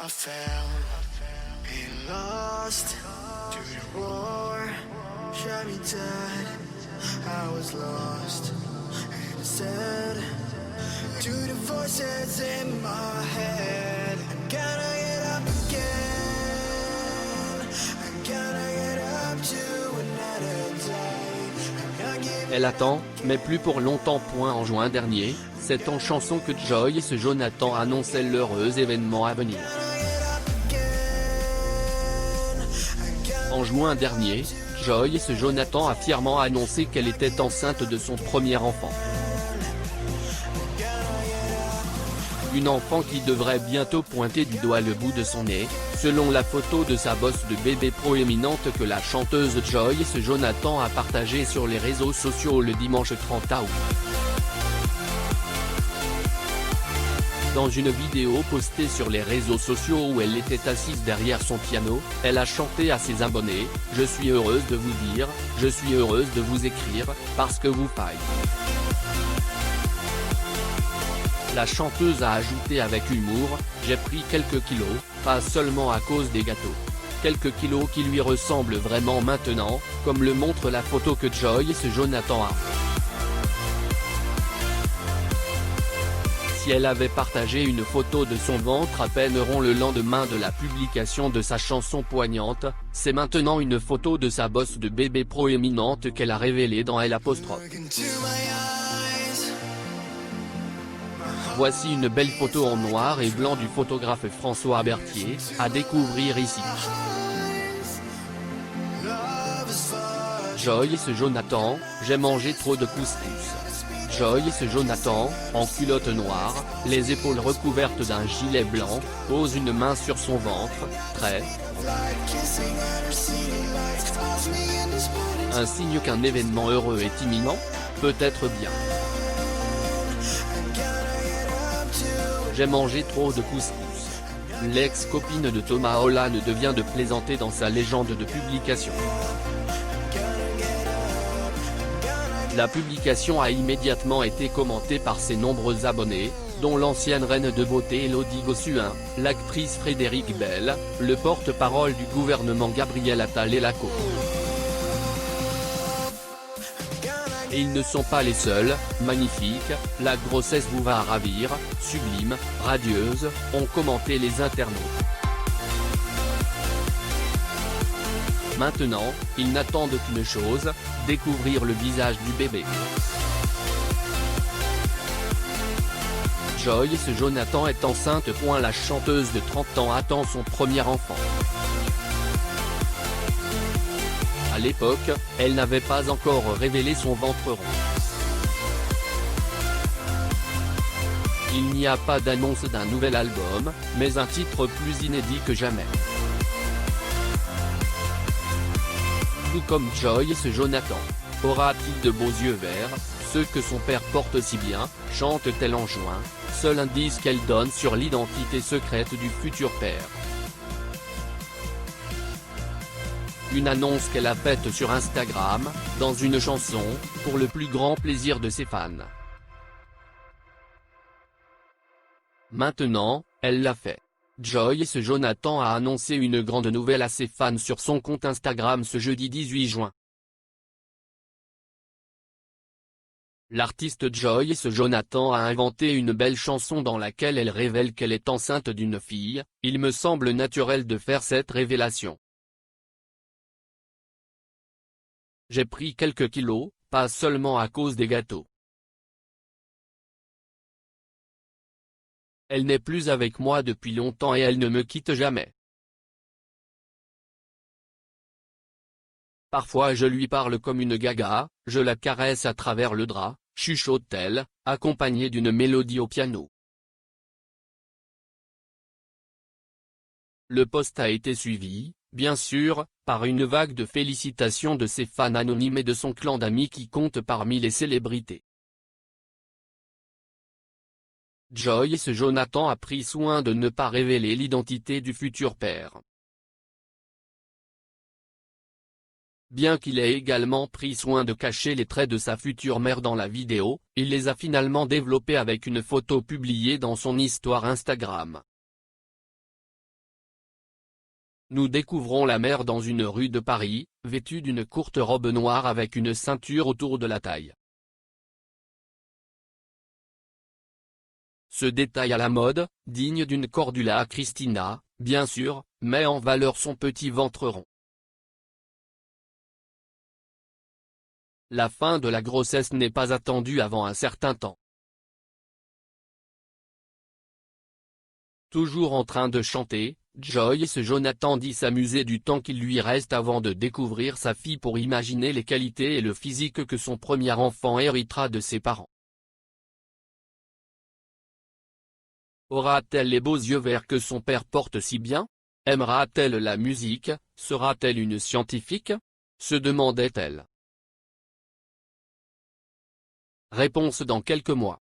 I fell and lost to the war, shot me dead. I was lost and said to the voices in my head, I gotta get up again, I gotta get up to another day. I'm not giving Elle attend, mais plus pour longtemps. En juin dernier, c'est en chanson que Joyce Jonathan annonçait l'heureux événement à venir. En juin dernier, Joyce Jonathan a fièrement annoncé qu'elle était enceinte de son premier enfant. Une enfant qui devrait bientôt pointer du doigt le bout de son nez, selon la photo de sa bosse de bébé proéminente que la chanteuse Joyce Jonathan a partagée sur les réseaux sociaux le dimanche 30 août. Dans une vidéo postée sur les réseaux sociaux où elle était assise derrière son piano, elle a chanté à ses abonnés « Je suis heureuse de vous dire, je suis heureuse de vous écrire, parce que vous faille ». La chanteuse a ajouté avec humour « J'ai pris quelques kilos, pas seulement à cause des gâteaux. Quelques kilos qui lui ressemblent vraiment maintenant, comme le montre la photo que Joyce Jonathan a. Si elle avait partagé une photo de son ventre à peine rond le lendemain de la publication de sa chanson poignante, c'est maintenant une photo de sa bosse de bébé proéminente qu'elle a révélée dans L'. Voici une belle photo en noir et blanc du photographe François Berthier, à découvrir ici. Joyce Jonathan, j'ai mangé trop de couscous. Joyce Jonathan, en culotte noire, les épaules recouvertes d'un gilet blanc, pose une main sur son ventre, prêt. Un signe qu'un événement heureux est imminent? Peut-être bien. J'ai mangé trop de couscous. L'ex-copine de Thomas Holland vient de plaisanter dans sa légende de publication. La publication a immédiatement été commentée par ses nombreux abonnés, dont l'ancienne reine de beauté Élodie Gossuin, l'actrice Frédérique Bell, le porte-parole du gouvernement Gabriel Attal et la co. Et ils ne sont pas les seuls, magnifique, la grossesse vous va ravir, sublime, radieuse, ont commenté les internautes. Maintenant, ils n'attendent qu'une chose, découvrir le visage du bébé. Joyce Jonathan est enceinte. La chanteuse de 30 ans attend son premier enfant. À l'époque, elle n'avait pas encore révélé son ventre rond. Il n'y a pas d'annonce d'un nouvel album, mais un titre plus inédit que jamais. Tout comme Joyce Jonathan, aura-t-il de beaux yeux verts, ceux que son père porte si bien, chante-t-elle en juin, seul indice qu'elle donne sur l'identité secrète du futur père. Une annonce qu'elle a faite sur Instagram, dans une chanson, pour le plus grand plaisir de ses fans. Maintenant, elle l'a fait. Joyce Jonathan a annoncé une grande nouvelle à ses fans sur son compte Instagram ce jeudi 18 juin. L'artiste Joyce Jonathan a inventé une belle chanson dans laquelle elle révèle qu'elle est enceinte d'une fille. Il me semble naturel de faire cette révélation. J'ai pris quelques kilos, pas seulement à cause des gâteaux. Elle n'est plus avec moi depuis longtemps et elle ne me quitte jamais. Parfois je lui parle comme une gaga, je la caresse à travers le drap, chuchote-t-elle, accompagnée d'une mélodie au piano. Le post a été suivi, bien sûr, par une vague de félicitations de ses fans anonymes et de son clan d'amis qui compte parmi les célébrités. Joyce Jonathan a pris soin de ne pas révéler l'identité du futur père. Bien qu'il ait également pris soin de cacher les traits de sa future mère dans la vidéo, il les a finalement développés avec une photo publiée dans son histoire Instagram. Nous découvrons la mère dans une rue de Paris, vêtue d'une courte robe noire avec une ceinture autour de la taille. Ce détail à la mode, digne d'une Cordula à Christina, bien sûr, met en valeur son petit ventre rond. La fin de la grossesse n'est pas attendue avant un certain temps. Toujours en train de chanter, Joyce Jonathan dit s'amuser du temps qu'il lui reste avant de découvrir sa fille pour imaginer les qualités et le physique que son premier enfant héritera de ses parents. Aura-t-elle les beaux yeux verts que son père porte si bien? Aimera-t-elle la musique? Sera-t-elle une scientifique? Se demandait-elle. Réponse dans quelques mois.